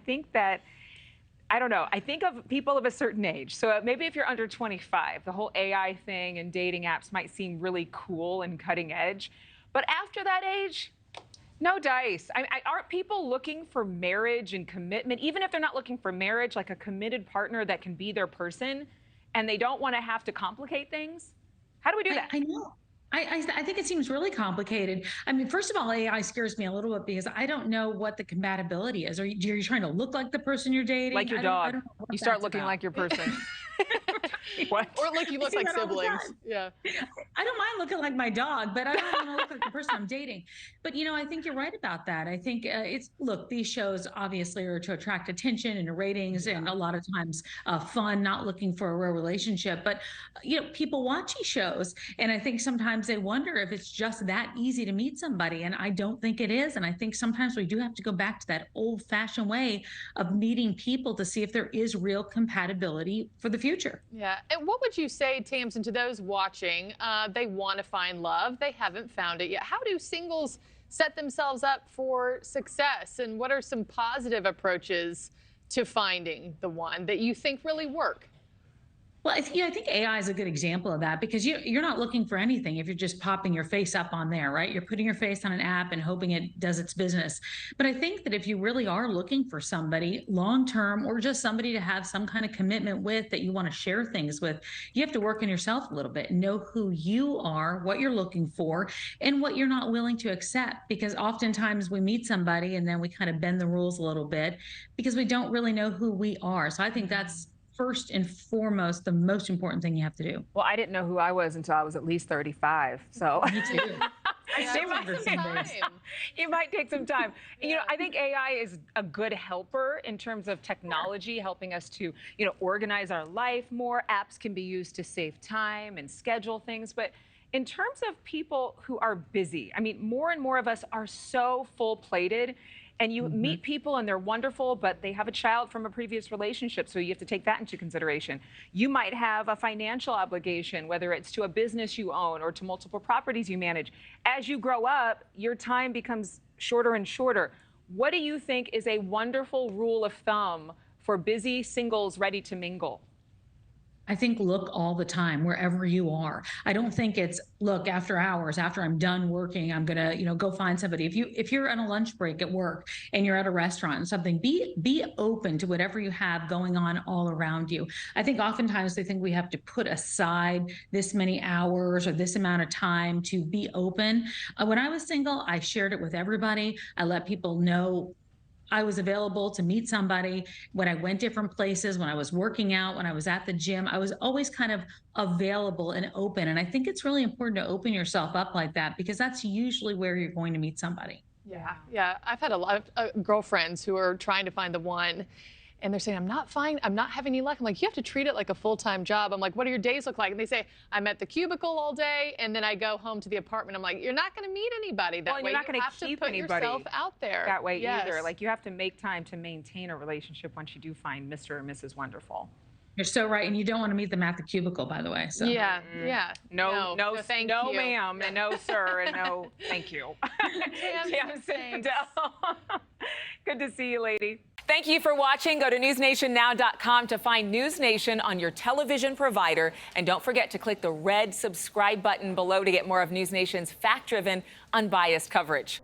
think that, I don't know, I think of people of a certain age. So maybe if you're under 25, the whole AI thing and dating apps might seem really cool and cutting edge. But after that age, no dice. Aren't people looking for marriage and commitment, even if they're not looking for marriage, like a committed partner that can be their person, and they don't want to have to complicate things? How do we do that? I know. I think it seems really complicated. I mean, first of all, AI scares me a little bit because I don't know what the compatibility is. Are you trying to look like the person you're dating? Like your dog. I don't know what You start that's looking about. like your person. What? Or like you look see like that all the siblings. time. Yeah. I don't mind looking like my dog, but I don't want to look like the person I'm dating. But, I think you're right about that. I think look, these shows obviously are to attract attention and ratings and a lot of times fun, not looking for a real relationship. But, people watch these shows and I think sometimes they wonder if it's just that easy to meet somebody. And I don't think it is. And I think sometimes we do have to go back to that old fashioned way of meeting people to see if there is real compatibility for the future. Yeah. And what would you say, Tamsen, to those watching? They want to find love. They haven't found it yet. How do singles set themselves up for success? And what are some positive approaches to finding the one that you think really work? Well, I think AI is a good example of that because you're not looking for anything if you're just popping your face up on there, right? You're putting your face on an app and hoping it does its business. But I think that if you really are looking for somebody long term or just somebody to have some kind of commitment with that you want to share things with, you have to work on yourself a little bit, know who you are, what you're looking for, and what you're not willing to accept. Because oftentimes we meet somebody and then we kind of bend the rules a little bit because we don't really know who we are. So I think that's first and foremost, the most important thing you have to do. Well, I didn't know who I was until I was at least 35. So Me too. It might take some time. It might take some time. I think AI is a good helper in terms of technology, helping us to, organize our life more. Apps can be used to save time and schedule things. But in terms of people who are busy, I mean, more and more of us are so full-plated. And you meet people and they're wonderful, but they have a child from a previous relationship, so you have to take that into consideration. You might have a financial obligation, whether it's to a business you own or to multiple properties you manage. As you grow up, your time becomes shorter and shorter. What do you think is a wonderful rule of thumb for busy singles ready to mingle? I think look all the time, wherever you are. I don't think it's look after hours, after I'm done working, I'm gonna, go find somebody. If you're on a lunch break at work and you're at a restaurant and something, be open to whatever you have going on all around you. I think oftentimes they think we have to put aside this many hours or this amount of time to be open. When I was single, I shared it with everybody. I let people know I was available to meet somebody when I went different places, when I was working out, when I was at the gym. I was always kind of available and open. And I think it's really important to open yourself up like that because that's usually where you're going to meet somebody. Yeah. I've had a lot of girlfriends who are trying to find the one. And they're saying, I'm not having any luck. I'm like, you have to treat it like a full-time job. I'm like, what do your days look like? And they say, I'm at the cubicle all day, and then I go home to the apartment. I'm like, you're not going to meet anybody that way. You're not going to keep anybody yourself out there that way either. Like, you have to make time to maintain a relationship once you do find Mr. or Mrs. Wonderful. You're so right. And you don't want to meet them at the cubicle, by the way. So. Yeah. No, thank you. No, ma'am, and no, sir, and no, thank you. Tamsen Fadal. Good to see you, lady. Thank you for watching. Go to newsnationnow.com to find News Nation on your television provider. And don't forget to click the red subscribe button below to get more of News Nation's fact-driven, unbiased coverage.